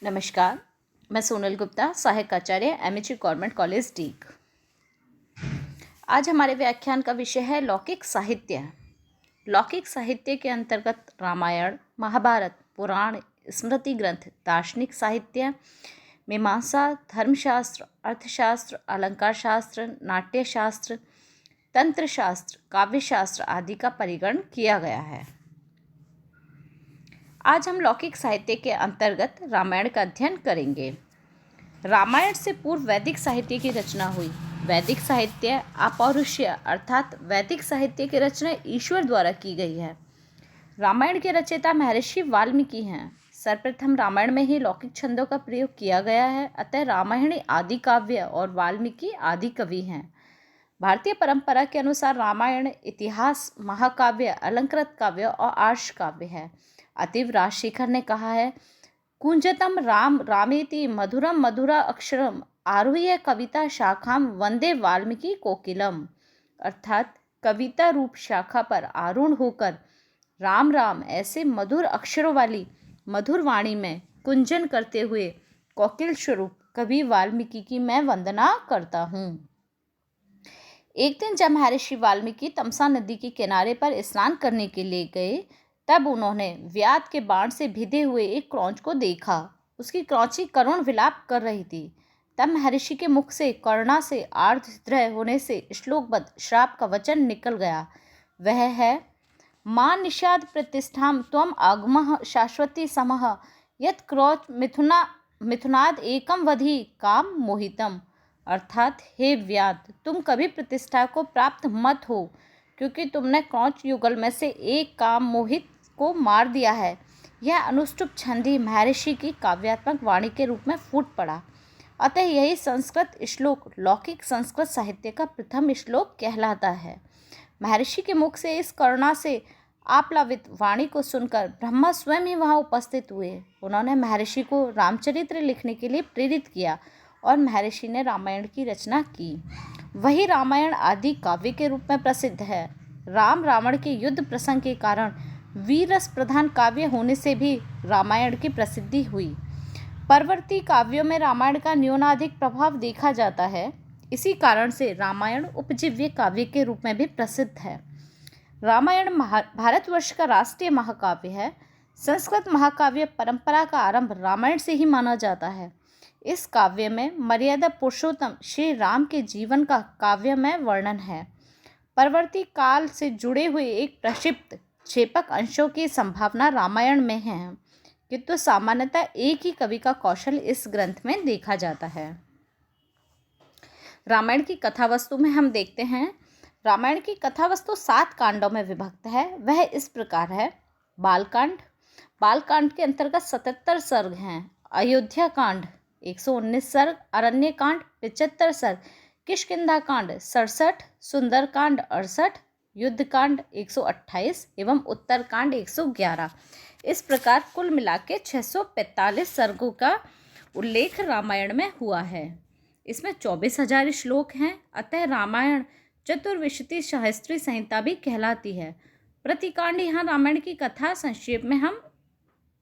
नमस्कार। मैं सोनल गुप्ता, सहायक आचार्य एमएचयू गवर्नमेंट कॉलेज डीग। आज हमारे व्याख्यान का विषय है लौकिक साहित्य। लौकिक साहित्य के अंतर्गत रामायण, महाभारत, पुराण, स्मृति ग्रंथ, दार्शनिक साहित्य, मीमांसा, धर्मशास्त्र, अर्थशास्त्र, अलंकार शास्त्र, नाट्यशास्त्र, तंत्रशास्त्र, काव्यशास्त्र आदि का परिगणन किया गया है। आज हम लौकिक साहित्य के अंतर्गत रामायण का अध्ययन करेंगे। रामायण से पूर्व वैदिक साहित्य की रचना हुई। वैदिक साहित्य अपौरुषीय अर्थात वैदिक साहित्य की रचना ईश्वर द्वारा की गई है। रामायण के रचयिता महर्षि वाल्मीकि हैं। सर्वप्रथम रामायण में ही लौकिक छंदों का प्रयोग किया गया है, अतः रामायण आदि काव्य और वाल्मीकि आदि कवि हैं। भारतीय परंपरा के अनुसार रामायण इतिहास, महाकाव्य, अलंकृत काव्य और आर्ष काव्य है। अतीव राजशेखर ने कहा है, कुंजतम राम रामेति मधुरम मधुरा अक्षरम आरुह्य कविता शाखाम वंदे वाल्मीकि कोकिलम। अर्थात कविता रूप शाखा पर आरूढ़ होकर राम राम ऐसे मधुर अक्षरों वाली मधुर वाणी में कुंजन करते हुए कोकिल स्वरूप कवि वाल्मीकि की मैं वंदना करता हूँ। एक दिन जब महर्षि वाल्मीकि तमसा नदी के किनारे पर स्नान करने के लिए गए, तब उन्होंने व्याध के बाण से भिदे हुए एक क्रौंच को देखा। उसकी क्रौंची करुण विलाप कर रही थी। तब महर्षि के मुख से करुणा से आर्द्र होने से श्लोकबद्ध श्राप का वचन निकल गया। वह है, मां निषाद प्रतिष्ठाम त्वम आगमः शाश्वती समः यत् क्रौच मिथुनाद एकम वधि काम मोहितम। अर्थात हे व्याध, तुम कभी प्रतिष्ठा को प्राप्त मत हो, क्योंकि तुमने क्रौच युगल में से एक काम मोहित को मार दिया है। यह अनुष्टुप छंदी महर्षि की काव्यात्मक वाणी के रूप में फूट पड़ा। अतः यही संस्कृत श्लोक लौकिक संस्कृत साहित्य का प्रथम श्लोक कहलाता है। महर्षि के मुख से इस करुणा से आप्लावित वाणी को सुनकर ब्रह्मा स्वयं ही वहां उपस्थित हुए। उन्होंने महर्षि को रामचरित्र लिखने के लिए प्रेरित किया और महर्षि ने रामायण की रचना की। वही रामायण आदि काव्य के रूप में प्रसिद्ध है। राम रावण के युद्ध प्रसंग के कारण वीररस प्रधान काव्य होने से भी रामायण की प्रसिद्धि हुई। परवर्ती काव्यों में रामायण का न्यूनाधिक प्रभाव देखा जाता है। इसी कारण से रामायण उपजीव्य काव्य के रूप में भी प्रसिद्ध है। रामायण भारतवर्ष का राष्ट्रीय महाकाव्य है। संस्कृत महाकाव्य परंपरा का आरंभ रामायण से ही माना जाता है। इस काव्य में मर्यादा पुरुषोत्तम श्री राम के जीवन का काव्यमय वर्णन है। परवर्ती काल से जुड़े हुए एक प्रक्षिप्त क्षेपक अंशों की संभावना रामायण में है, किंतु सामान्यतः एक ही कवि का कौशल इस ग्रंथ में देखा जाता है। रामायण की कथा वस्तु में हम देखते हैं, रामायण की कथा वस्तु 7 कांडों में विभक्त है। वह इस प्रकार है। बालकांड। बालकांड के अंतर्गत 77 सर्ग हैं। अयोध्या कांड 119 सर्ग, अरण्य कांड 75 सर्ग, किष्किंधा कांड 67, सुंदरकांड 68, युद्ध कांड 128 एवं उत्तरकांड 111। इस प्रकार कुल मिला के 645 सर्गों का उल्लेख रामायण में हुआ है। इसमें 24,000 श्लोक हैं। अतः रामायण चतुर्विंशति सहस्त्री संहिता भी कहलाती है। प्रतिकांड यहाँ रामायण की कथा संक्षेप में हम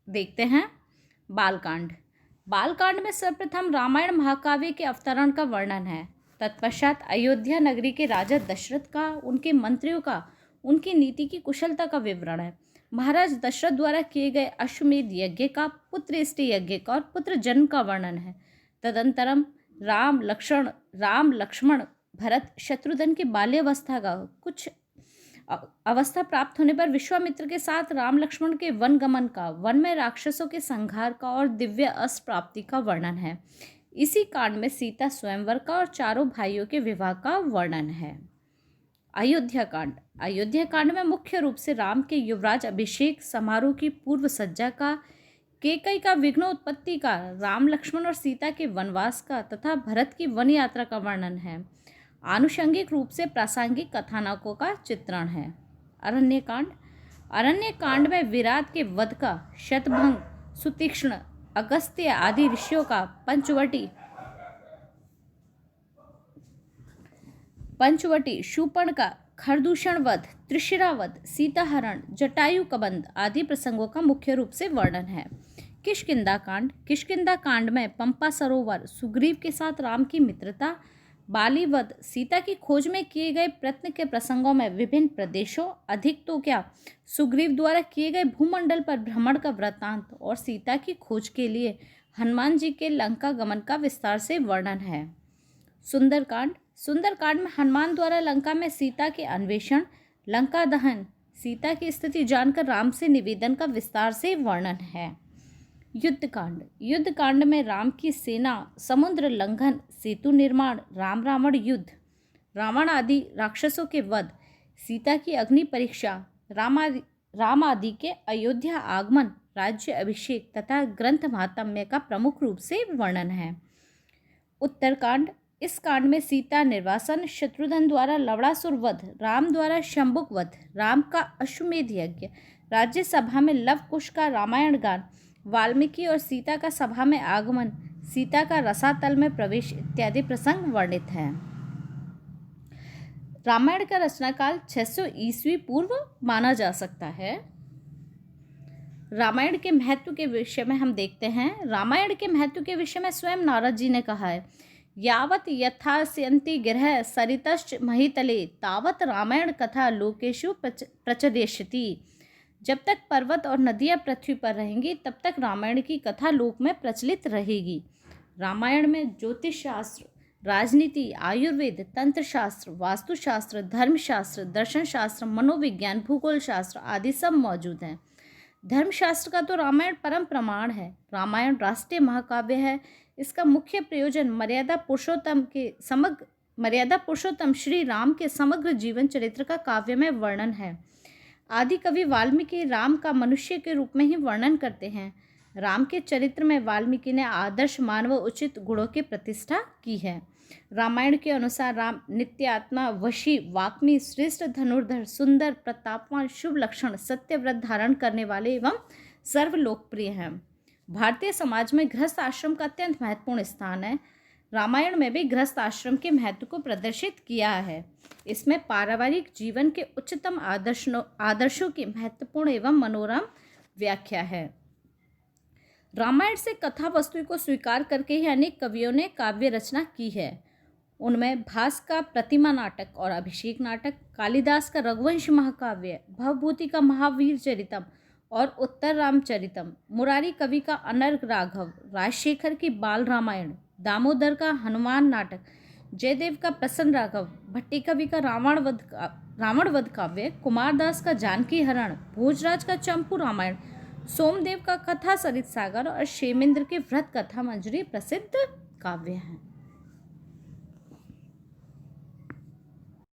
देखते हैं। बालकांड। बालकांड में सर्वप्रथम रामायण महाकाव्य के अवतरण का वर्णन है। तत्पश्चात अयोध्या नगरी के राजा दशरथ का, उनके मंत्रियों का, उनकी नीति की कुशलता का विवरण है। महाराज दशरथ द्वारा किए गए अश्वमेध यज्ञ का, पुत्र इष्टि यज्ञ का और पुत्र जन्म का वर्णन है। तदंतरम राम लक्ष्मण भरत शत्रुघ्न की बाल्यावस्था का, कुछ अवस्था प्राप्त होने पर विश्वामित्र के साथ राम लक्ष्मण के वन गमन का, वन में राक्षसों के संहार का और दिव्य अस्त्र प्राप्ति का वर्णन है। इसी कांड में सीता स्वयंवर का और चारों भाइयों के विवाह का वर्णन है। अयोध्या कांड। अयोध्या कांड में मुख्य रूप से राम के युवराज अभिषेक समारोह की पूर्व सज्जा का, कैकेयी का विघ्नोत्पत्ति का, राम लक्ष्मण और सीता के वनवास का तथा भरत की वन यात्रा का वर्णन है। आनुषंगिक रूप से प्रासंगिक कथानकों का चित्रण है। अरण्यकांड। अरण्यकांड में विराट के वध का, शतभंग, सुतीक्ष्ण, अगस्त्य आदि ऋषियों का, पंचवटी, शूर्पणखा, खरदूषण वध, त्रिशिरा वध, सीताहरण, जटायु कबंध आदि प्रसंगों का मुख्य रूप से वर्णन है। किष्किंधा कांड। किष्किंधा कांड में पंपा सरोवर, सुग्रीव के साथ राम की मित्रता, बाली वध, सीता की खोज में किए गए प्रयत्न के प्रसंगों में विभिन्न प्रदेशों, अधिक तो क्या सुग्रीव द्वारा किए गए भूमंडल पर भ्रमण का वृत्तांत और सीता की खोज के लिए हनुमान जी के लंका गमन का विस्तार से वर्णन है। सुंदरकांड। सुंदरकांड में हनुमान द्वारा लंका में सीता के अन्वेषण, लंका दहन, सीता की स्थिति जानकर राम से निवेदन का विस्तार से वर्णन है। युद्धकांड। युद्धकांड में राम की सेना, समुद्र लंघन, सेतु निर्माण, राम रावण युद्ध, रावण आदि राक्षसों के वध, सीता की अग्नि परीक्षा, राम आदि के अयोध्या आगमन, राज्य अभिषेक तथा ग्रंथ महात्म्य का प्रमुख रूप से वर्णन है। उत्तरकांड। इस कांड में सीता निर्वासन, शत्रुघ्न द्वारा लवणासुर वध, राम द्वारा शंभुक वध, राम का अश्वमेध यज्ञ, राज्यसभा में लव कुश का रामायण गान, वाल्मीकि और सीता का सभा में आगमन, सीता का रसातल में प्रवेश इत्यादि प्रसंग वर्णित हैं। रामायण का रचनाकाल 600 ईस्वी पूर्व माना जा सकता है। रामायण के महत्व के विषय में हम देखते हैं। रामायण के महत्व के विषय में स्वयं नारद जी ने कहा है, यावत यथास्यन्ति गिरह सरितश्च महितले तावत रामायण कथा लोकेषु प्रचर्यति। जब तक पर्वत और नदियाँ पृथ्वी पर रहेंगी तब तक रामायण की कथा लोक में प्रचलित रहेगी। रामायण में ज्योतिष शास्त्र, राजनीति, आयुर्वेद, तंत्र शास्त्र, वास्तुशास्त्र, धर्मशास्त्र, दर्शन शास्त्र, मनोविज्ञान, भूगोल शास्त्र आदि सब मौजूद हैं। धर्मशास्त्र का तो रामायण परम प्रमाण है। रामायण राष्ट्रीय महाकाव्य है। इसका मुख्य प्रयोजन मर्यादा पुरुषोत्तम श्री राम के समग्र जीवन चरित्र का काव्य में वर्णन है। आदि कवि वाल्मीकि राम का मनुष्य के रूप में ही वर्णन करते हैं। राम के चरित्र में वाल्मीकि ने आदर्श मानव उचित गुणों की प्रतिष्ठा की है। रामायण के अनुसार राम नित्यात्मा, वशी, वाग्मी, श्रेष्ठ धनुर्धर, सुंदर, प्रतापवान, शुभ लक्षण, सत्यव्रत धारण करने वाले एवं सर्वलोकप्रिय हैं। भारतीय समाज में गृहस्थ आश्रम का अत्यंत महत्वपूर्ण स्थान है। रामायण में भी गृहस्थ आश्रम के महत्व को प्रदर्शित किया है। इसमें पारिवारिक जीवन के उच्चतम आदर्शों की महत्वपूर्ण एवं मनोरम व्याख्या है। रामायण से कथा वस्तु को स्वीकार करके ही अनेक कवियों ने काव्य रचना की है। उनमें भास का प्रतिमा नाटक और अभिषेक नाटक, कालिदास का रघुवंश महाकाव्य, भवभूति का महावीर चरितम और उत्तर रामचरितम, मुरारी कवि का अनर्घ राघव, राजशेखर की बाल रामायण, दामोदर का हनुमान नाटक, जयदेव का प्रसन्न राघव, भट्टी कवि का रावण वध काव्य, कुमारदास का जानकी हरण, भोजराज का चंपू रामायण, सोमदेव का कथा सरित सागर और क्षेमेंद्र के व्रत कथा मंजरी प्रसिद्ध काव्य हैं।